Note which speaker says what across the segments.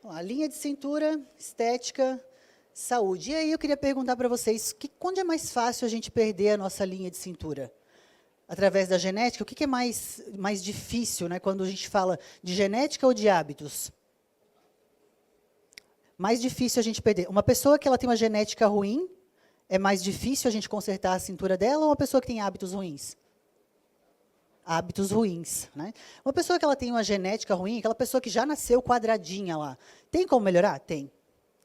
Speaker 1: A linha de cintura, estética, saúde. E aí eu queria perguntar para vocês, onde é mais fácil a gente perder a nossa linha de cintura? Através da genética? O que é mais difícil, né, quando a gente fala de genética ou de hábitos? Mais difícil a gente perder. Uma pessoa que ela tem uma genética ruim, é mais difícil a gente consertar a cintura dela, ou uma pessoa que tem hábitos ruins? Hábitos ruins, né? Uma pessoa que ela tem uma genética ruim, aquela pessoa que já nasceu quadradinha lá, tem como melhorar? Tem.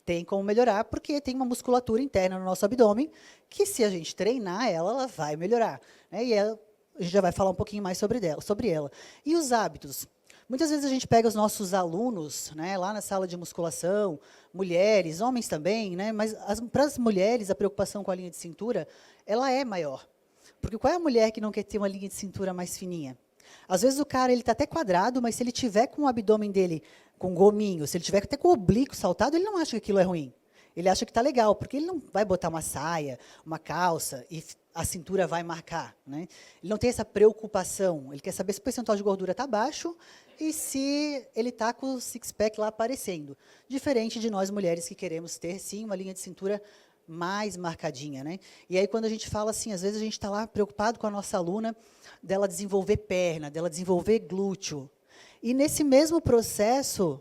Speaker 1: Tem como melhorar, porque tem uma musculatura interna no nosso abdômen, que se a gente treinar ela vai melhorar, né? E a gente já vai falar um pouquinho mais sobre ela. E os hábitos? Muitas vezes a gente pega os nossos alunos, né, lá na sala de musculação, mulheres, homens também, né, mas para as mulheres a preocupação com a linha de cintura, ela é maior. Porque qual é a mulher que não quer ter uma linha de cintura mais fininha? Às vezes o cara ele está até quadrado, mas se ele tiver com o abdômen dele com gominho, se ele tiver até com o oblíquo saltado, ele não acha que aquilo é ruim. Ele acha que está legal, porque ele não vai botar uma saia, uma calça e a cintura vai marcar, né? Ele não tem essa preocupação. Ele quer saber se o percentual de gordura está baixo e se ele está com o six-pack lá aparecendo. Diferente de nós mulheres que queremos ter, sim, uma linha de cintura mais marcadinha, né? E aí, quando a gente fala assim, às vezes a gente está lá preocupado com a nossa aluna, dela desenvolver perna, dela desenvolver glúteo. E nesse mesmo processo,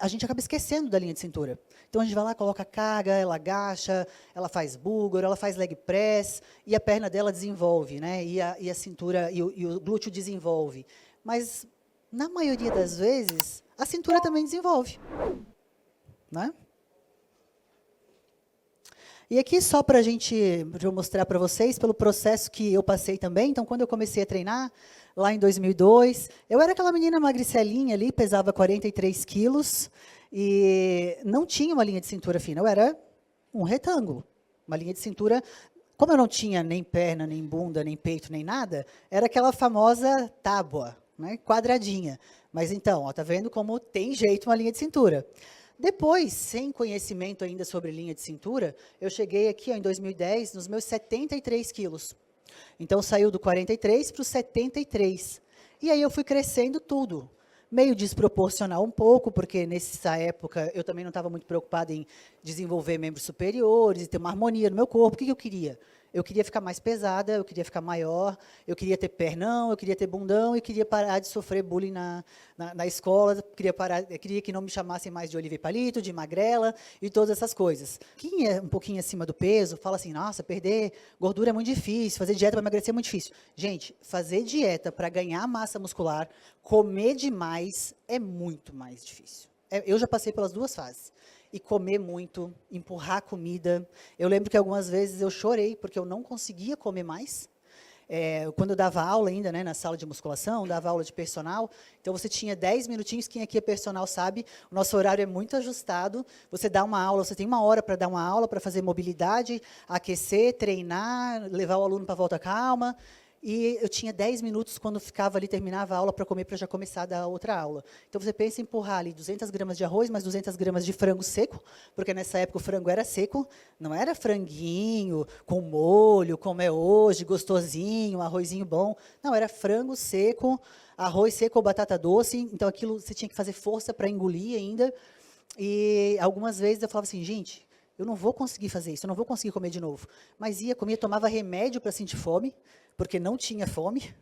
Speaker 1: a gente acaba esquecendo da linha de cintura. Então, a gente vai lá, coloca carga, ela agacha, ela faz búlgaro, ela faz leg press, e a perna dela desenvolve, né? E a cintura, e o glúteo desenvolve. Mas, na maioria das vezes, a cintura também desenvolve, né? E aqui, só para eu mostrar para vocês, pelo processo que eu passei também. Então, quando eu comecei a treinar, lá em 2002, eu era aquela menina magricelinha ali, pesava 43 quilos, e não tinha uma linha de cintura fina, eu era um retângulo. Uma linha de cintura, como eu não tinha nem perna, nem bunda, nem peito, nem nada, era aquela famosa tábua, né, quadradinha. Mas então, tá vendo como tem jeito uma linha de cintura. Depois, sem conhecimento ainda sobre linha de cintura, eu cheguei aqui ó, em 2010 nos meus 73 quilos. Então, saiu do 43 para o 73. E aí eu fui crescendo tudo. Meio desproporcional um pouco, porque nessa época eu também não estava muito preocupada em desenvolver membros superiores e ter uma harmonia no meu corpo. O que eu queria? Eu queria ficar mais pesada, eu queria ficar maior, eu queria ter pernão, eu queria ter bundão e queria parar de sofrer bullying na escola, queria que não me chamassem mais de Olivia e Palito, de magrela e todas essas coisas. Quem é um pouquinho acima do peso, fala assim, nossa, perder gordura é muito difícil, fazer dieta para emagrecer é muito difícil. Gente, fazer dieta para ganhar massa muscular, comer demais é muito mais difícil. Eu já passei pelas duas fases. E comer muito, empurrar comida. Eu lembro que algumas vezes eu chorei, porque eu não conseguia comer mais. Quando eu dava aula ainda, né, na sala de musculação, dava aula de personal, então você tinha 10 minutinhos, quem aqui é personal sabe, o nosso horário é muito ajustado, você dá uma aula, você tem 1 hora para dar uma aula, para fazer mobilidade, aquecer, treinar, levar o aluno para a volta calma, e eu tinha 10 minutos quando ficava ali, terminava a aula para comer, para já começar a dar outra aula. Então, você pensa em empurrar ali 200 gramas de arroz, mais 200 gramas de frango seco, porque nessa época o frango era seco, não era franguinho, com molho, como é hoje, gostosinho, arrozinho bom. Não, era frango seco, arroz seco ou batata doce, então aquilo você tinha que fazer força para engolir ainda. E algumas vezes eu falava assim, gente, eu não vou conseguir fazer isso, eu não vou conseguir comer de novo. Mas ia, comia, tomava remédio para sentir fome, porque não tinha fome.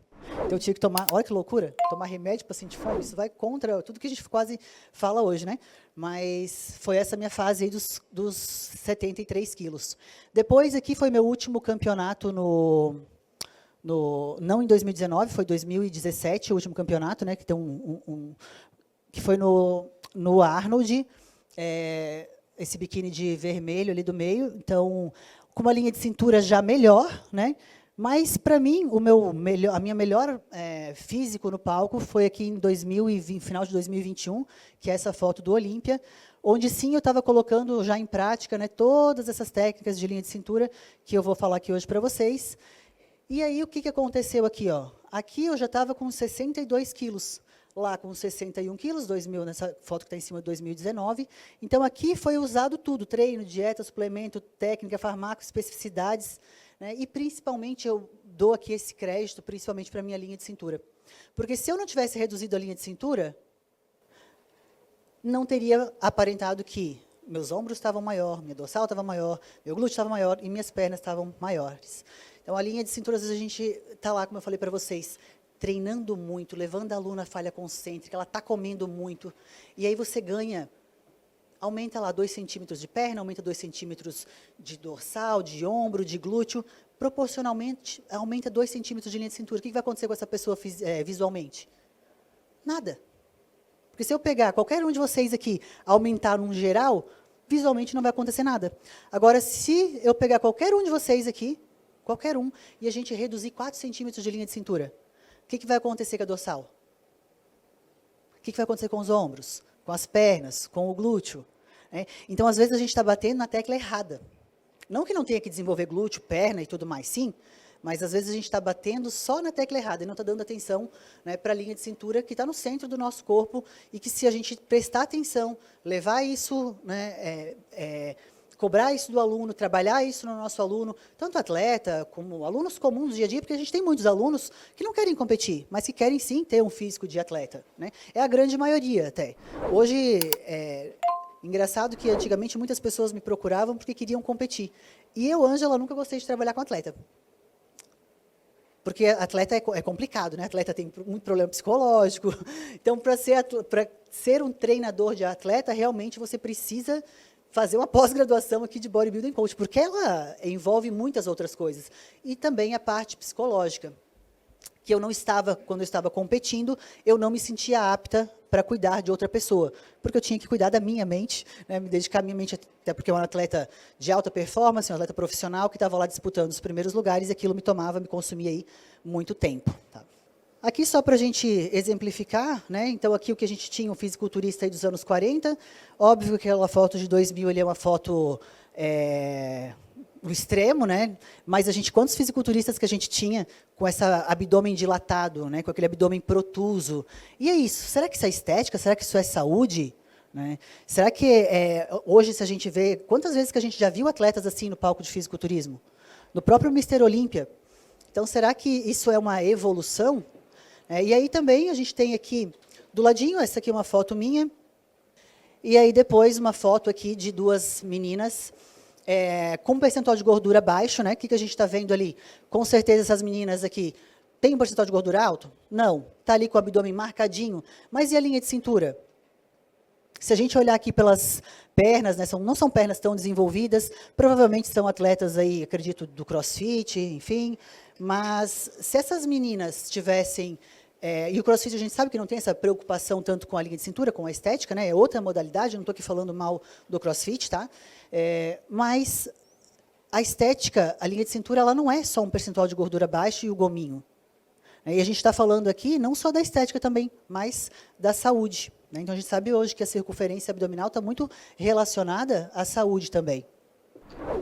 Speaker 1: Então eu tinha que tomar, olha que loucura, tomar remédio para sentir fome, isso vai contra tudo que a gente quase fala hoje, né? Mas foi essa minha fase aí dos 73 quilos. Depois aqui foi meu último campeonato não em 2019, foi 2017, o último campeonato, né? Que tem que foi no Arnold, esse biquíni de vermelho ali do meio, então com uma linha de cintura já melhor, né? Mas, para mim, a minha melhor físico no palco foi aqui em final de 2021, que é essa foto do Olímpia, onde, sim, eu estava colocando já em prática, né, todas essas técnicas de linha de cintura que eu vou falar aqui hoje para vocês. E aí, o que aconteceu aqui? Ó? Aqui eu já estava com 62 quilos, lá com 61 quilos, 2000, nessa foto que está em cima de 2019. Então, aqui foi usado tudo, treino, dieta, suplemento, técnica, farmaco, especificidades, né? E, principalmente, eu dou aqui esse crédito, principalmente para a minha linha de cintura. Porque se eu não tivesse reduzido a linha de cintura, não teria aparentado que meus ombros estavam maior, minha dorsal estava maior, meu glúteo estava maior e minhas pernas estavam maiores. Então, a linha de cintura, às vezes a gente está lá, como eu falei para vocês, treinando muito, levando a aluna à falha concêntrica, ela está comendo muito, e aí você ganha, aumenta lá 2 centímetros de perna, aumenta 2 centímetros de dorsal, de ombro, de glúteo, proporcionalmente aumenta 2 centímetros de linha de cintura. O que vai acontecer com essa pessoa visualmente? Nada. Porque se eu pegar qualquer um de vocês aqui, aumentar num geral, visualmente não vai acontecer nada. Agora, se eu pegar qualquer um de vocês aqui, qualquer um, e a gente reduzir 4 centímetros de linha de cintura, o que vai acontecer com a dorsal? O que vai acontecer com os ombros? Com as pernas? Com o glúteo? Então, às vezes, a gente está batendo na tecla errada. Não que não tenha que desenvolver glúteo, perna e tudo mais, sim, mas às vezes a gente está batendo só na tecla errada e não está dando atenção, né, para a linha de cintura que está no centro do nosso corpo e que, se a gente prestar atenção, levar isso, né, cobrar isso do aluno, trabalhar isso no nosso aluno, tanto atleta como alunos comuns do dia a dia, porque a gente tem muitos alunos que não querem competir, mas que querem sim ter um físico de atleta, né? É a grande maioria até. Hoje, engraçado que antigamente muitas pessoas me procuravam porque queriam competir. E eu, Ângela, nunca gostei de trabalhar com atleta. Porque atleta é complicado, né? Atleta tem muito problema psicológico. Então, para ser um treinador de atleta, realmente você precisa fazer uma pós-graduação aqui de Bodybuilding Coach, porque ela envolve muitas outras coisas. E também a parte psicológica, que eu não estava, quando eu estava competindo, eu não me sentia apta para cuidar de outra pessoa, porque eu tinha que cuidar da minha mente, né, me dedicar à minha mente, até porque eu era um atleta de alta performance, um atleta profissional que estava lá disputando os primeiros lugares, e aquilo me consumia aí muito tempo. Tá? Aqui só para a gente exemplificar, né, então aqui o que a gente tinha, um fisiculturista aí dos anos 40, óbvio que aquela foto de 2000 ele é uma foto o extremo, né? Mas quantos fisiculturistas que a gente tinha com esse abdômen dilatado, né? Com aquele abdômen protuso? E é isso. Será que isso é estética? Será que isso é saúde? Né? Será que hoje, se a gente vê, quantas vezes que a gente já viu atletas assim no palco de fisiculturismo? No próprio Mister Olímpia. Então, será que isso é uma evolução? E aí também a gente tem aqui, do ladinho, essa aqui é uma foto minha, e aí depois uma foto aqui de 2 meninas, com um percentual de gordura baixo, né? O que a gente está vendo ali? Com certeza essas meninas aqui têm um percentual de gordura alto? Não. Está ali com o abdômen marcadinho. Mas e a linha de cintura? Se a gente olhar aqui pelas pernas, né, não são pernas tão desenvolvidas, provavelmente são atletas aí, acredito, do CrossFit, enfim. Mas se essas meninas tivessem... e o CrossFit a gente sabe que não tem essa preocupação tanto com a linha de cintura, com a estética, né? É outra modalidade, não estou aqui falando mal do CrossFit, tá? Mas a estética, a linha de cintura, ela não é só um percentual de gordura baixo e o gominho. E a gente está falando aqui não só da estética também, mas da saúde. Né? Então, a gente sabe hoje que a circunferência abdominal está muito relacionada à saúde também.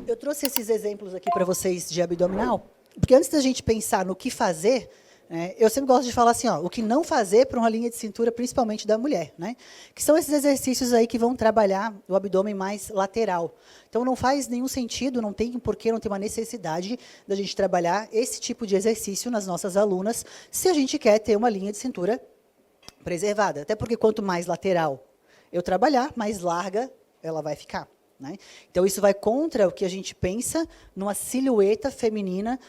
Speaker 1: Eu trouxe esses exemplos aqui para vocês de abdominal, porque antes da gente pensar no que fazer, eu sempre gosto de falar assim, ó, o que não fazer para uma linha de cintura, principalmente da mulher, né? Que são esses exercícios aí que vão trabalhar o abdômen mais lateral. Então, não faz nenhum sentido, não tem porquê, não tem uma necessidade da gente trabalhar esse tipo de exercício nas nossas alunas, se a gente quer ter uma linha de cintura preservada. Até porque quanto mais lateral eu trabalhar, mais larga ela vai ficar. Né? Então, isso vai contra o que a gente pensa numa silhueta feminina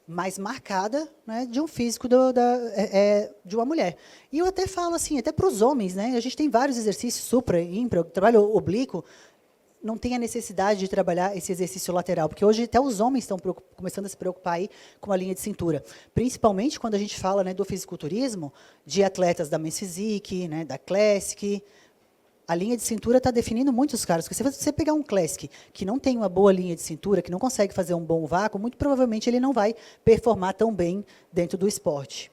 Speaker 1: mais marcada, né, de um físico de uma mulher. E eu até falo assim, até para os homens, né, a gente tem vários exercícios, supra, infra, trabalho oblíquo, não tem a necessidade de trabalhar esse exercício lateral, porque hoje até os homens estão começando a se preocupar aí com a linha de cintura, principalmente quando a gente fala, né, do fisiculturismo, de atletas da Men's Physique, né, da Classic. A linha de cintura está definindo muitos caras. Porque se você pegar um Classic que não tem uma boa linha de cintura, que não consegue fazer um bom vácuo, muito provavelmente ele não vai performar tão bem dentro do esporte.